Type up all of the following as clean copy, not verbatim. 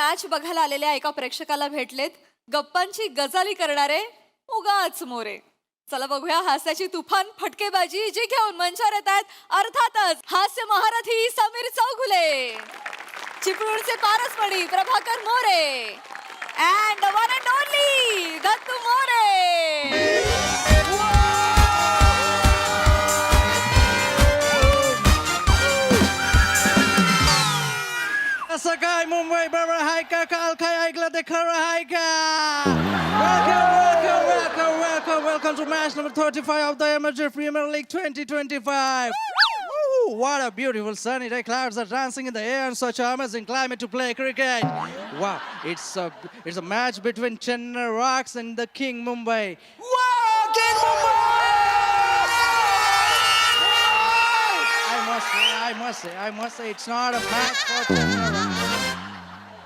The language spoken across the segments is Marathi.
मॅच बघायला आलेल्या एका प्रेक्षकाला भेटलेत, गप्पांची गजाली करणारे उगाच मोरे. चला बघूया हास्याची तुफान फटकेबाजी जी घेऊन मंचावर येत आहेत अर्थातच हास्य महारथी समीर चौगुले, चिपळूणचे पारसमणी Prabhakar More and one and only Dattu More. कसं काय मुंबई बरोबर आहे का? काल काय ऐकलं ते खरं आहे का? Welcome to match number 35 of the Amateur Premier League 2025. Woo, what a beautiful sunny day. Clouds are dancing in the air and such an amazing climate to play cricket. Wow, it's a match between Chennai Rocks and the King Mumbai. Wow, King Mumbai! I must say, it's not a match for Chennai Rocks.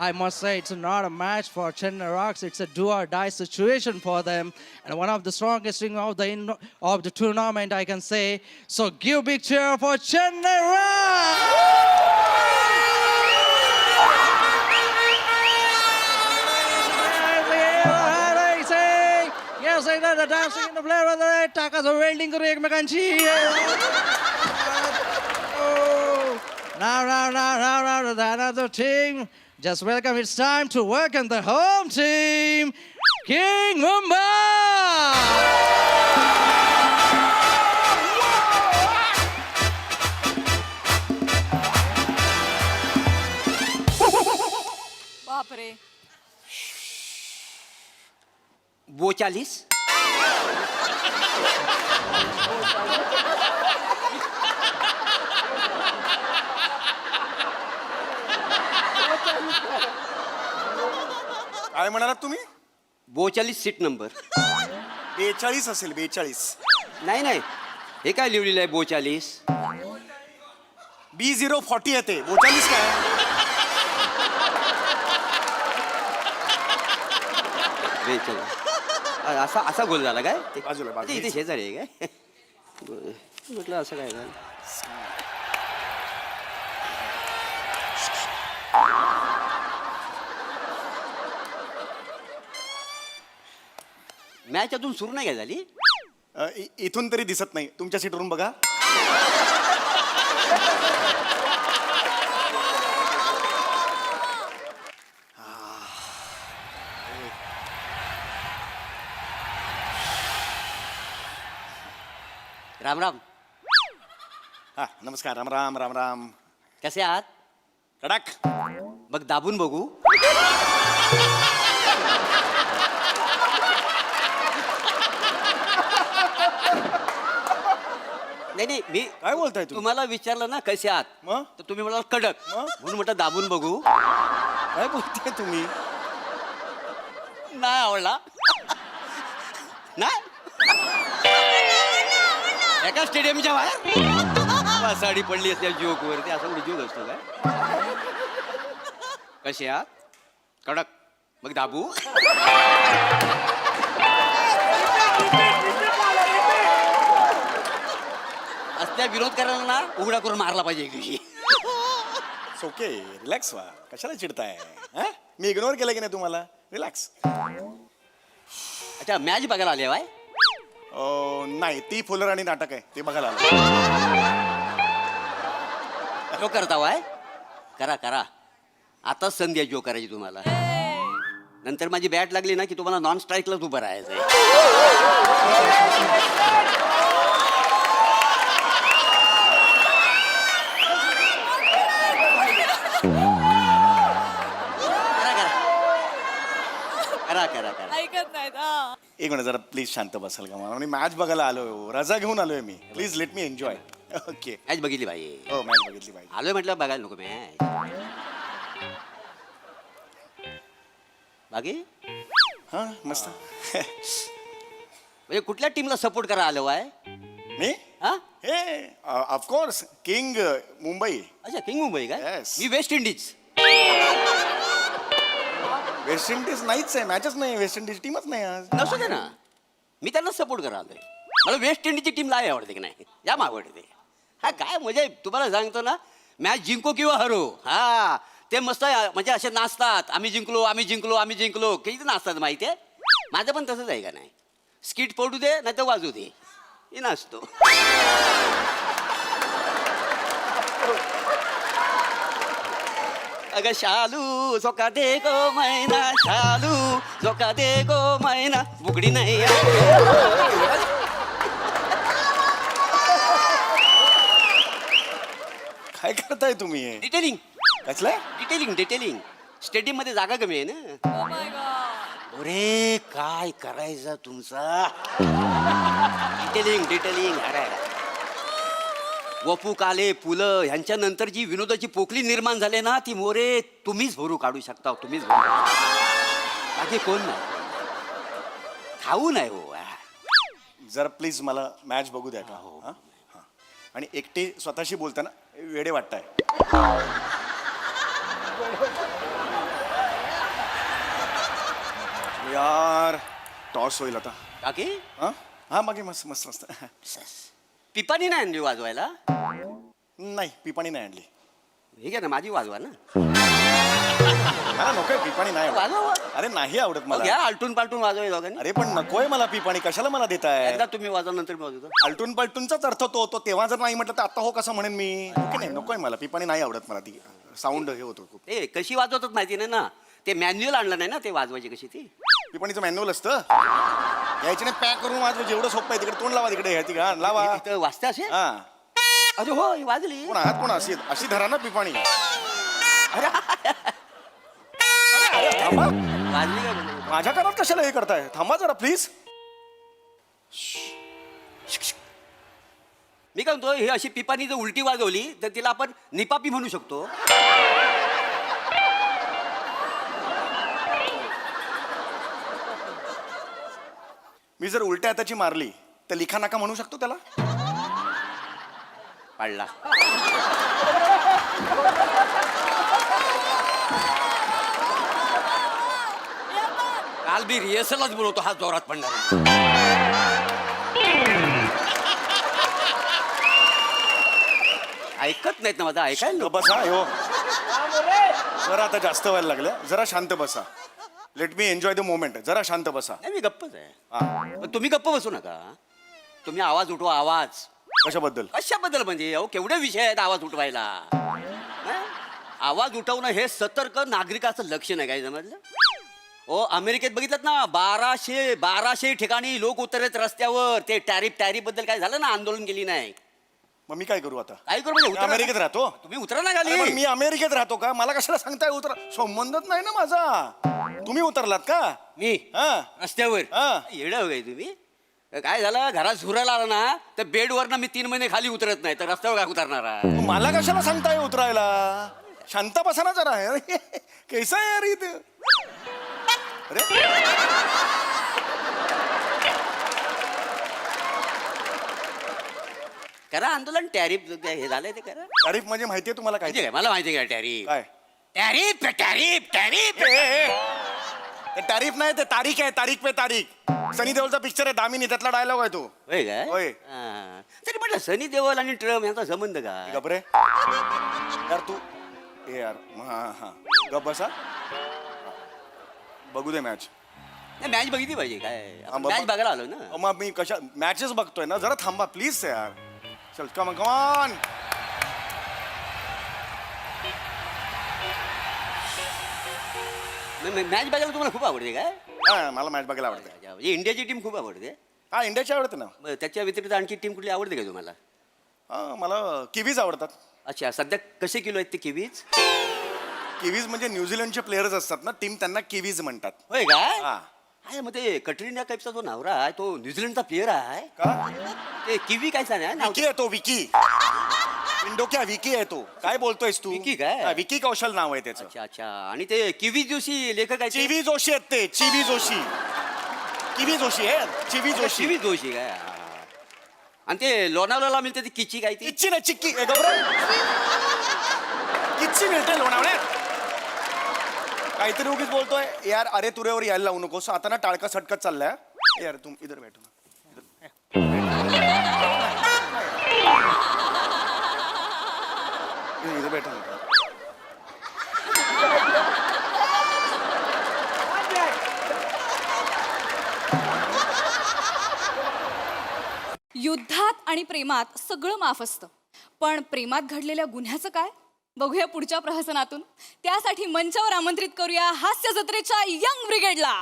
I must say, it's not a match for Chennai Rocks. It's a do-or-die situation for them, and one of the strongest team of the tournament, I can say. So, give big cheer for Chennai Rocks! Yes, I know the dancing in the player of the red. Taka's welding kuru ekmekanchi. Now, the another team. Just welcome, it's time to welcome the home team, King Mumbai! बापरे. 42 काय म्हणालात तुम्ही? 42 सीट नंबर 42 असेल 42. नाही नाही, हे काय लिहिलेलं आहे 42? B040 येते 42 काय? असा असा गोल झाला काय? बाजूला, बाजूला. इथे शेजारी आहे काय? म्हटलं असं काय झालं? मॅच अजून सुरू नाही काय झाली? इथून तरी दिसत नाही, तुमच्या सीटवरून बघा. राम राम. हा नमस्कार. राम राम राम राम. कसे आहात? कडक. बघ दाबून बघू. नाही नाही, मी काय बोलताय तुम्ही? तुम्हाला विचारलं ना कसे आहात, मग? तर तुम्ही म्हणाल कडक, मग? म्हणून म्हटलं दाबून बघू. काय बोलताय तुम्ही? नाही आवडला. नाही एका स्टेडियमच्या बाहेर साडी पडली असते जोक वरती, असा कुठे जोक असतो काय? कसे आहात? कडक. मग दाबू. असल्या विरोध करायला ना उघडा करून मारला पाहिजे एक दिवशी. ओके, रिलॅक्स व्हा. कशाला चिडताय? हा? मी इग्नोर केलं की नाही तुम्हाला? रिलॅक्स. अच्छा, मॅच बघायला आले बाय? नाही, ती फुलर आणि नाटक आहे ते बघायला आलो. जो करता वाय करा करा. आताच संधी आहे जो करायची तुम्हाला. नंतर माझी बॅट लागली ना की तुम्हाला नॉन स्ट्राईकलाच उभं राहायचंय. करा करा करा. ऐकत नाहीत. एक मिनिट जरा प्लीज शांत बसाल का? मला मी मॅच बघायला आलोय, रजा घेऊन आलोय मी. Please let me enjoy. Okay. Match बघितली बाई? हो, मॅच बघितली पाहिजे. आलोय म्हटलं बघायला नको मॅच? बाकी हा मस्त. म्हणजे कुठल्या टीमला सपोर्ट करा आलो आहे? मी हा? हे ऑफकोर्स किंग मुंबई. अच्छा, किंग मुंबई काय? Yes. मी वेस्ट इंडिज. वेस्ट इंडिज नाहीच आहे, मॅचच नाही. वेस्ट इंडिज टीमच नाही आज. नसू दे ना, मी त्यांना सपोर्ट करा आलोय. मला वेस्ट इंडिजची टीम लाई आवडते की नाही? जाम आवडते. हा काय म्हणजे तुम्हाला सांगतो ना, मॅच जिंको किंवा हरो, हा ते मस्त म्हणजे असे नाचतात, आम्ही जिंकलो आम्ही जिंकलो आम्ही जिंकलो, किती नाचतात माहिती आहे. माझं पण तसंच आहे का नाही, स्किट पडू दे नाही तर वाजू दे, हे नाचतो. अगं शालू झोका दे गो मैना, शालू झोका दे गो मैना, बुगडी नाही. काय करताय तुम्ही? डिटेलिंग कसलंय? डिटेलिंग स्टेडियम मध्ये जागा कमी आहे ना. Oh my God. अरे काय करायचं तुमचं? डिटेलिंग अरे वपू काले पुलं ह्यांच्या नंतर जी विनोदाची पोकळी निर्माण झाली ना, ती मोरे तुम्हीच भरू काढू शकता, तुम्हीच बाकी कोण नाही. खाऊ नाही हो. जरा प्लीज मला मॅच बघू द्या का? हा? हा. आणि एकटे स्वतःशी बोलताना वेडे वाटताय. यार टॉस होईल आता. काकी हा हा मागे मस्त मस्त मस्त. पिपाणी नाही आणली वाजवायला? नाही पिपाणी नाही आणली. हे घ्या ना, माझी वाजवा ना. मला नकोय पिपाणी नाही आवडत. वाजवा. अरे नाही आवडत मला. घ्या आलटून पालटून वाजवाय दोघांनी. अरे पण नकोय मला पिपाणी, कशाला मला देताय? एकदा तुम्ही वाजवा नंतर मी वाजवतो. आलटून पलटूनचाच अर्थ तो होतो. तेव्हा जर नाही म्हटलं तर आता हो कसं म्हणेन मी? ओके नाही नकोय मला पिपाणी नाही आवडत मला. ती साऊंड हे होतो खूप. ते कशी वाजवतात माहिती नाही ना, ते मॅन्युअल आणलं नाही ना, ते वाजवायची कशी ती. पिपाणीचं मॅन्युअल असतं, यायची नाही पॅक करून वाजवायचं. जेवढं सोपं आहे तिकडे तोंड लावा, तिकडे ह्याची घाण लावा. इथं वाजते असे. हा अरे हो ही वाजली. कोण आहात कोण? अशी अशी धरा ना पिपाणी. अरे थांबा, वाजली काय बोलू? माझ्या कानात कशाला हे करताय? थांबा जरा प्लीज. मी काय म्हणतो, हे अशी पिपाणी जर उलटी वाजवली तर तिला आपण निपापी म्हणू शकतो. मी जर उलट्या हाताची मारली तर लिखा नाका म्हणू शकतो त्याला? पाडला. काल बी रिहर्सलच बोलवतो, हा जोरात पडणार. ऐकत नाहीत ना माझं, ऐकायला बसा हो. जरा आता जास्त व्हायला लागलं, जरा शांत बसा. Late me enjoy the moment. जरा शांत बसा. नाही, मी गप्पच आहे. हा पण तुम्ही गप्प बसू नका. तुम्ही आवाज उठवा, आवाज. कशाबद्दल? कशाबद्दल म्हणजे? अहो केवढे विषय आहेत आवाज उठवायला. हं? आवाज उठवणं हे सतर्क नागरिकाचं लक्षण आहे, काय समजलं? हो अमेरिकेत बघितलं ना, 1200 ठिकाणी लोक उतरलेत रस्त्यावर. ते टॅरिफ बद्दल काय झालं ना, आंदोलन केली नाही. मग मी काय करू आता? काय करू म्हणजे? मी उतरा अमेरिकेत ना. राहतो. तुम्ही उतरा ना अरे पण खाली. मी अमेरिकेत राहतो का? मला कशाला सांगताय उतरा? संबंधच नाही ना माझा. तुम्ही उतरलात का? मी हा रस्त्यावर हा. येडं हो काय तुम्ही? काय झालं, घरात झुरायला आला ना तर बेडवरनं मी 3 महिने खाली उतरत नाही, तर रस्त्यावर काय उतरणार आहे? मग मला कशाला सांगताय उतरायला? शांत बसा ना जरा. अरे, कैसा आहे यार इथे? अरे करा आंदोलन. टॅरिफ हे झालंय ते करा. तारीफ म्हणजे माहितीये तुम्हाला काय? काय मला माहिती आहे का टॅरिफ? काय टॅरिफ तारीफ नाही, ते तारीख आहे. तारीख पे तारीख. सनी देओलचा पिक्चर आहे दामिनी, त्यातला डायलॉग आहे तो. होय काय? होय. हा. तरी म्हटलं सनी देओल आणि ट्रम्प यांचा संबंध काय? गबरे यार तू ए यार. हा हा गप बसा. बघू दे मॅच. मॅच बघितली पाहिजे काय? हा, मॅच बघायला आलो ना. मग मी कशा मॅचेस बघतोय ना. जरा थांबा प्लीज यार. चल कम ऑन. मॅच बघायला तुम्हाला खूप आवडते काय? हा मला मॅच बघायला आवडते. म्हणजे इंडियाची टीम खूप आवडते. हा इंडियाची आवडते ना. मग त्याच्या व्यतिरिक्त आणखी टीम कुठली आवडते का तुम्हाला? हा मला किवीज आवडतात. अच्छा, सध्या कसे किलो आहेत ते किवीज? किवीज म्हणजे न्यूझीलंडचे प्लेयर्स असतात ना, टीम त्यांना किवीज म्हणतात. होय काय? हा आहे मग ते कटरीना कैफचा जो नवरा आहे तो न्यूझीलंडचा प्लेअर आहे. का? ते किवी काय सांगा नाव? विकी आहे तो. विकी इंडोक्या विकी आहे तो. काय बोलतोयस तू? विकी काय? हा, विकी कौशल नाव आहे त्याचं. अच्छा अच्छा. आणि ते किवी जोशी लेखक आहे ते? चिवी जोशी आहेत ते. चिवी जोशी. किवी जोशी आहे. चिवी जोशी. किवी जोशी काय? हा. आणि ते लोणावळ्याला मिळते ती किची काय ती? इच्छी ना चिक्की किच्ची मिळते लोणावळ्यात. काहीतरी उगीच बोलतोय यार. अरे तुरेवर यायला लावू नकोस. आता ना टाळका सटकत चाललाय. यार तुम इधर बैठो ना. इधर बैठो ना. युद्धात आणि प्रेमात सगळं माफ असतं, पण प्रेमात घडलेल्या गुन्ह्याचं काय बघूया पुढच्या प्रहसनातून. त्यासाठी मंचावर आमंत्रित करूया हास्य जत्रेच्या यंग ब्रिगेडला.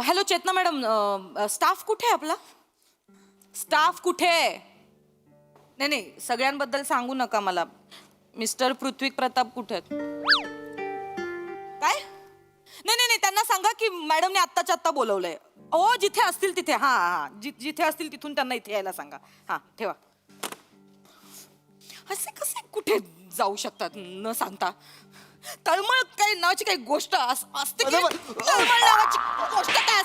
हॅलो चेतना मॅडम, स्टाफ कुठे आहे आपला? स्टाफ कुठे आहे? नाही नाही, सगळ्यांबद्दल सांगू नका मला. मिस्टर पृथ्वी प्रताप कुठे आहेत? काय? नाही नाही नाही, त्यांना सांगा की मॅडमने आत्ताच्या आत्ता बोलवलंय. हो, जिथे असतील तिथे. हा हा, जिथे असतील तिथून त्यांना इथे यायला सांगा. हा, ठेवा. असे कसे कुठे जाऊ शकतात न सांगता? तळमळ काही नावाची काही गोष्ट असते की? तळमळ नावाची गोष्ट काय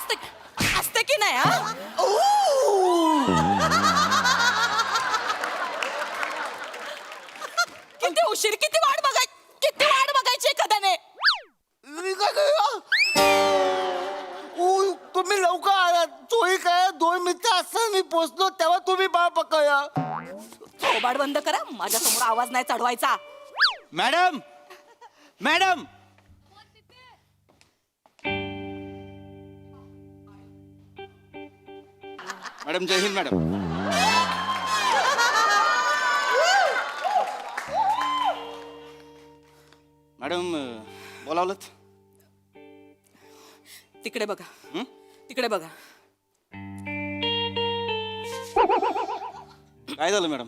असते की नाही? हा, किती उशीर, किती वाट बघायची एखाद्याने. तुम्ही लवकर आलात. चोरी काय 2 मिनिटं असताना मी पोचलो तेव्हा तुम्ही बाळ पकया. थोबाड बंद करा, माझ्या समोर आवाज नाही चढवायचा. मॅडम मॅडम मॅडम जय हिंद मॅडम. मॅडम बोलावलंत? तिकडे बघा. हं? तिकडे बघा. काय झालं मॅडम?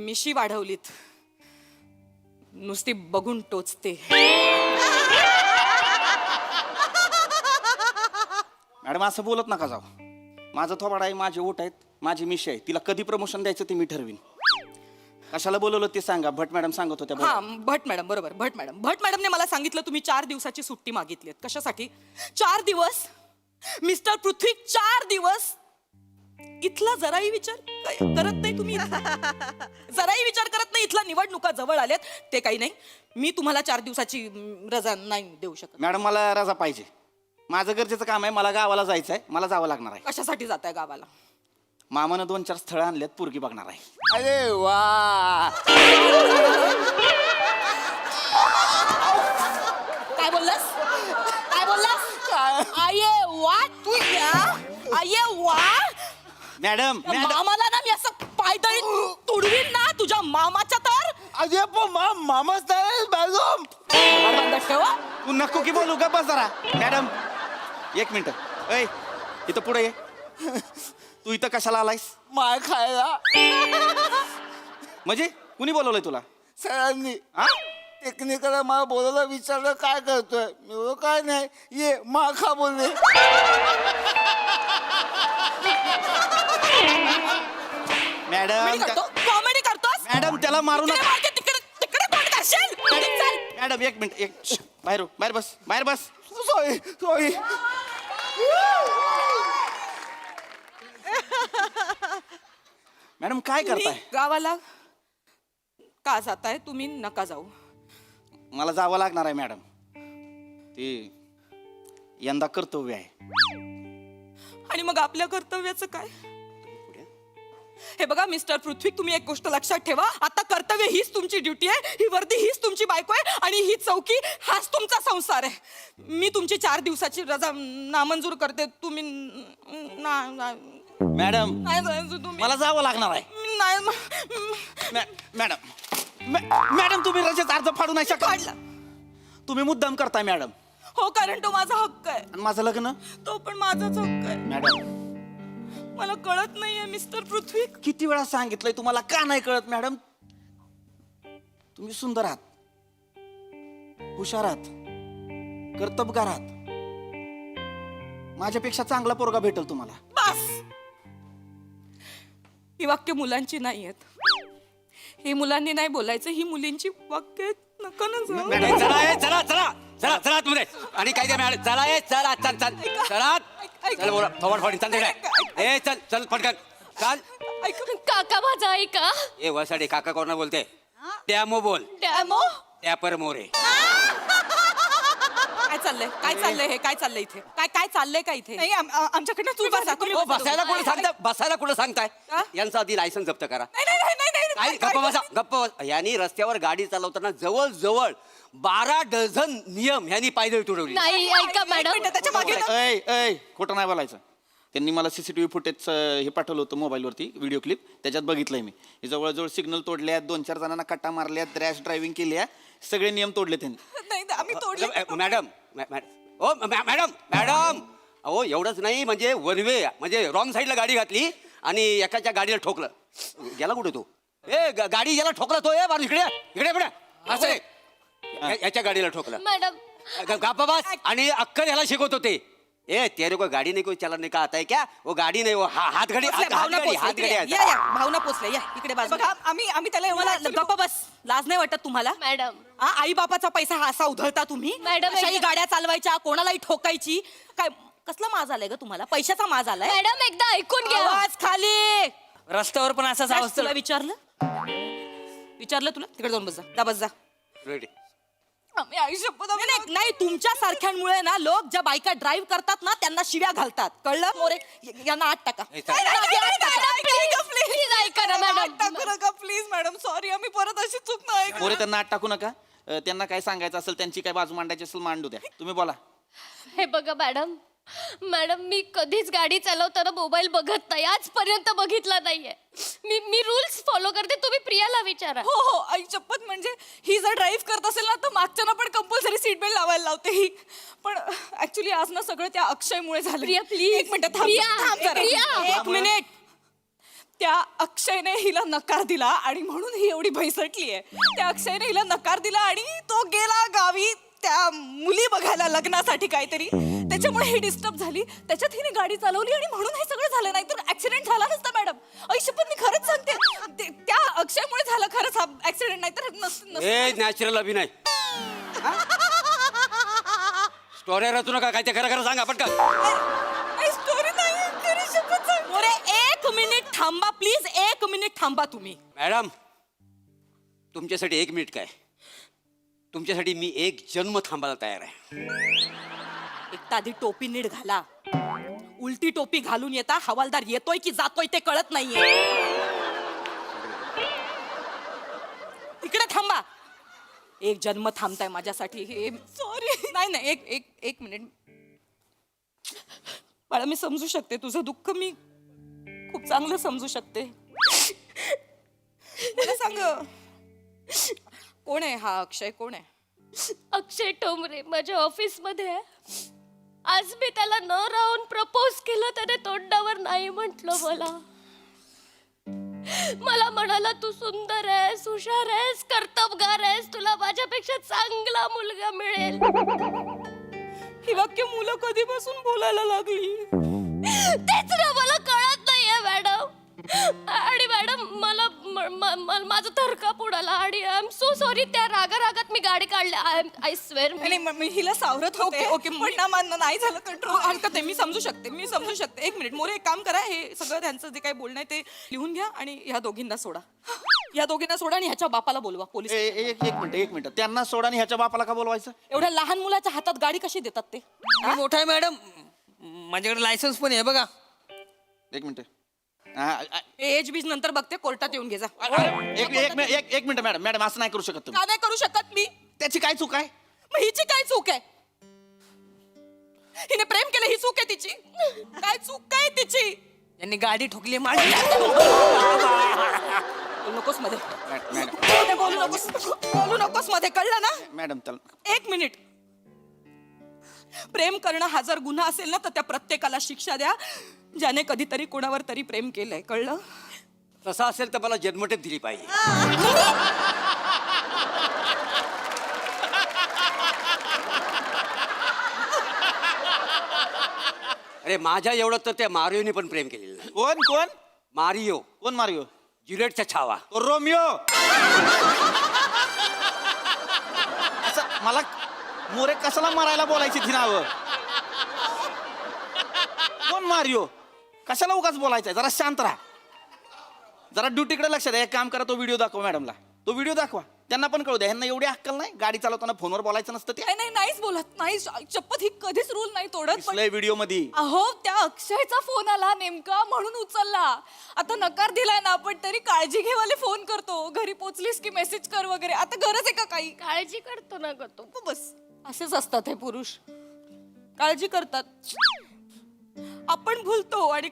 मिशी वाढवलीत. नुसती बघून टोचते. मॅडम असं बोलत नका जाऊ. माझं थोबाड आहे, माझे ओठ आहेत, माझी मिशी आहे. तिला कधी प्रमोशन द्यायचं ते मी ठरवीन. कशाला बोलवलं ते सांगा. भट मॅडम सांगत होत्या. हा, भट मॅडम, बरोबर. भट मॅडमने मला सांगितलं तुम्ही 4 दिवसाची सुट्टी मागितली. कशासाठी? 4 दिवस? मिस्टर पृथ्वी 4 दिवस? इथला जराही विचार करत नाही तुम्ही? जराही विचार करत नाही? इथला निवडणुका जवळ आल्यात ते काही नाही. मी तुम्हाला 4 दिवसाची रजा नाही देऊ शकत. मॅडम मला रजा पाहिजे. माझं गरजेचं काम आहे. मला गावाला जायचं आहे. मला जावं लागणार आहे. कशासाठी जात आहे गावाला? मामानं 2-4 स्थळं आणल्यात. पोरगी बघणार आहे. अरे वा. काय बोललास? काय बोललास? आये वा तू या. आये वा. मॅडम मामाला ना मी असं पायदळी तुडवीन ना तुझ्या मामाच्या तर. अरे पण मामाच नाही मॅडम. बंद ठेवा. तू नको की बोलू का? बस जरा. Madam 1 minute. ऐ इथं पुढे ये. तू इथं कशाला आलायस? माय खायला. म्हणजे कुणी बोलवलंय तुला? सरांनी हा? टेक्निकला मला बोलायला विचारलं काय करतोय. मी बोललो काय नाही, ये मा खा बोलले. मॅडम कॉमेडी करतोस? मॅडम त्याला मारू तिकडे नका. मारते, तिकडे तोंड करशील. चल. Madam 1 minute. बाहेर बस. सॉरी. मॅडम काय करताय? मी गावाला का जाताय? तुम्ही नका जाऊ. मला जावं लागणार आहे मॅडम. ते यंदा कर्तव्य आहे. आणि मग आपल्या कर्तव्याचं काय? हे बघा मिस्टर पृथ्वी, तुम्ही एक गोष्ट लक्षात ठेवा. आता कर्तव्य हीच तुमची ड्युटी आहे. ही वर्दी हीच तुमची बायको आहे. आणि ही चौकी हाच तुमचा संसार आहे. मी तुमची 4 दिवसाची रजा नामंजूर करते. तुम्ही मॅडम नाही जायचं तुम्ही. मला जावं लागणार आहे. नाही. मॅडम तुम्ही रजेचा अर्ज फाडू नाही शकत. काढला. तुम्ही मुद्दाम करताय मॅडम. हो, कारण तो माझा हक्क आहे. आणि माझं लग्न? तो पण माझाच हक्क आहे. मॅडम मला कळत नाहीये मिस्टर पृथ्वी. किती वेळा सांगितलंय तुम्हाला, का नाही कळत मॅडम? तुम्ही सुंदर आहात, हुशार आहात, कर्तबगार आहात. माझ्यापेक्षा चांगला पोरगा भेटेल तुम्हाला. बस. ही वाक्य मुलांची नाही आहेत. ही मुलांनी नाही बोलायचं. ही मुलींची वाक्य आहेत. नका ना जाऊ. मॅडम चला तुम्ही. आणि काय मॅडम चला चल बोला. थोबड फाडी चल तिकडे. चल पटकन चाल. काका माझा ऐका. ए वसाडे काका कोणा बोलते? डॅमो बोल. डॅमो. टॅपर मोरे. काय चाललंय हे काय चाललंय इथे काय चाललंय का इथे नाही आमच्याकडनं तुम्ही बसा, तुम्ही हो, बसा. बसायला कोणी सांगताय बसायला कुठं सांगताय हा? यांचं आधी लायसन्स जप्त करा नाही काय गप्प बसा गप्प बसा. यांनी रस्त्यावर गाडी चालवताना जवळ 12 डझन नियम यांनी पायदळी तुडवली नाही ऐका मॅडम त्याच्या मागे ना- ऐ खोटं नाही बोलायचं. त्यांनी मला CCTV फुटेज हे पाठवलं होतं मोबाईलवरती व्हिडिओ क्लिप, त्याच्यात बघितलंय मी. हे जवळजवळ सिग्नल तोडल्यात, 2-4 जणांना कट्टा मारल्यात, रॅश ड्रायव्हिंग केली आहे, सगळे नियम तोडले त्यांनी. नाही आम्ही तोडले मॅडम मॅडम अहो एवढंच नाही म्हणजे वन वे म्हणजे रॉंग साईडला गाडी घातली आणि एकाच्या गाडीला ठोकलं. गेला कुठे तो गाडी याला ठोकला तो बाजू इकडे असं रे. याच्या गाडीला ठोकलं मॅडम गप्पा बस. आणि अक्कल ह्याला शिकवत होते तेरे को गाडी नाही कोई चलाने का आता है क्या वो गाडी नाही वो हात गाडी भावना पोचल्या या इकडे बाजू बघा आम्ही त्याला मला गप्पा बस लाज नाही वाटत तुम्हाला मॅडम आई बापाचा पैसा हा असा उधळता तुम्ही मॅडम, अशाही एकदा- गाड्या चालवायच्या कोणालाही ठोकायची काय कसला माज आलाय ग तुम्हाला पैशाचा माज आलाय मॅडम एकदा ऐकून घ्या आवाज खाली रस्त्यावर पण असाच आवाज तुला विचारलं तुला तिकडे जाऊन बस जा रेडी आम्ही आयुष्यपत नाही तुमच्या सारख्यांमुळे ना लोक ज्या बायका ड्राईव्ह करतात ना त्यांना शिव्या घालतात कळलं मोरे यांना आत टाका प्लीज ऐका ना मॅडम प्लीज मॅडम सॉरी आम्ही परत अशी चूक नाही मोरे त्यांना आत टाकू नका. त्यांना काय सांगायचं असेल, त्यांची काय बाजू मांडायची असेल मांडू द्या. तुम्ही बोला. हे बघा मॅडम मी कधीच गाडी चालवताना मोबाईल बघत नाही आजपर्यंत बघितला नाहीये. मी रूल्स फॉलो करते तुम्ही प्रियाला विचारा. हो आई चप्पत म्हणजे ही जर ड्राईव्ह करत असेल ना तर मागच्याना पण कंपल्सरी सीट बेल्ट लावायला लावते ही. पण ऍक्च्युली आज ना सगळं त्या अक्षयमुळे झालं. प्रिया, please. एक मिनिट प्रिया, प्रिया. एक मिनिट. त्या अक्षयने हिला नकार दिला आणि म्हणून ही एवढी भैसटली आहे. त्या अक्षयने हिला नकार दिला आणि तो गेला गावी त्या मुली बघायला लग्नासाठी काहीतरी. त्याच्यामुळे ही डिस्टर्ब झाली. त्याच्यात हिने गाडी चालवली आणि म्हणून हे सगळं झालं. नाही तर ऍक्सिडेंट झाला नसता मॅडम. ऐशपत मी खरंच सांगते त्या अक्षयमुळे झालं खरंच हा ऍक्सिडेंट. नाही तर नॅचरल अभिनय स्टोऱ्या रचू नका काय ते खरं सांगा पटकन. स्टोरी नाही खरी शपथ सांग. मोरे एक मिनिट थांबा प्लीज. एक मिनिट थांबा तुम्ही. मॅडम तुमच्यासाठी 1 मिनिट काय तुमच्यासाठी मी 1 जन्म थांबायला तयार आहे. एक तर आधी टोपी नीट घाला. उलटी टोपी घालून येता हवालदार येतोय की जातोय ते कळत नाहीये. इकडे थांबा. 1 जन्म थांबताय माझ्यासाठी. हे सॉरी नाही एक मिनिट बाळा मी समजू शकते तुझं दुःख. मी खूप चांगलं समजू शकते. मला सांग कोण आहे हा अक्षय? कोण आहे? अक्षय टोमरे माझ्या ऑफिस मध्ये आहे. आज मी त्याला न राहून प्रपोज केलं त्याने तोंडावर नाही म्हटलं. मला म्हणाला तू सुंदर आहेस हुशार आहेस कर्तबगार आहेस तुला माझ्यापेक्षा चांगला मुलगा मिळेल. ही वाक्य मुलं कधीपासून बोलायला लागली? तेच ना मला कळत नाहीये मॅडम. आणि मॅडम मला माझं थरकाप उडाला आणि आय एम सो सॉरी. त्या रागात मी गाडी काढली. I swear. मी हिला सावरत होते. ओके पण ना नाही झालं कंट्रोल. हरकत आहे मी समजू शकते. एक मिनिट मोरे एक काम करा. हे सगळं त्यांचं जे काही बोलणं आहे ते लिहून घ्या आणि ह्या दोघींना सोडा. आणि ह्याच्या बापाला बोलवा पोलीस. एक मिनिट त्यांना सोडा आणि ह्याच्या बापाला का बोलवायचं? एवढ्या लहान मुलाच्या हातात गाडी कशी देतात ते? मी मोठा आहे मॅडम माझ्याकडे लायसन्स पण आहे बघा. 1 मिनिट. एज बीज नंतर बघते कोर्टात येऊन घे जा. एक मिनिट मॅडम असं नाही करू शकत तुम्ही. का नाही करू शकत मी? त्याची काय चूक आहे? मग हिची काय चूक आहे? हिने प्रेम केलं ही चूक आहे तिची? काय चूक काय तिची? यांनी गाडी ठोकली माझी. बोलू नकोस मध्ये. मॅडम बोलू नकोस मध्ये कळलं ना? मॅडम त्याला 1 मिनिट. प्रेम करणं हा जर गुन्हा असेल ना तर त्या प्रत्येकाला शिक्षा द्या ज्याने कधीतरी कोणावर तरी प्रेम केलंय. कळलं? तसं असेल तर मला जन्मठेप दिली पाहिजे. अरे माझ्या एवढं तर त्या मारिओने पण प्रेम केलेलं नाही. कोण मारिओ कोण मारियो? ज्युलिएटचा छावा. तो रोमियो. असं मला मोरे कशाला मारायला बोलायची ती नावं? कोण मारियो? कशाला उगाच बोलायचंय? जरा शांत राहा. जरा ड्युटीकडे लक्ष द्या. एक काम करा तो व्हिडिओ दाखवा मॅडमला. तो व्हिडिओ दाखवा. त्यांना पण कळू द्या, ह्यांना एवढी अक्कल नाही, गाडी चालवताना फोनवर बोलायचं नसतं ते. नाही नाही नाहीच बोलत नाही शपथ ही कधीच रूल नाही तोडत पण दिसलंय व्हिडिओ मध्ये. अहो त्या अक्षयचा फोन आला नेमका म्हणून उचलला. आता नकार दिलाय ना आपण तरी काळजी घेवाले फोन करतो, घरी पोचलीस की मेसेज कर वगैरे. आता गरज आहे का काही? काळजी करतो ना ग तू. बस असेच असतात हे पुरुष, काळजी करतात. आपण भूलतो आणि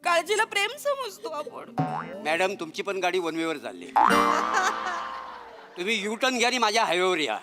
काळजीला प्रेम समजतो आपण. मॅडम तुमची पण गाडी वन वेवर चालली. तुम्ही यू टर्न घ्या आणि माझ्या हायवेवर या.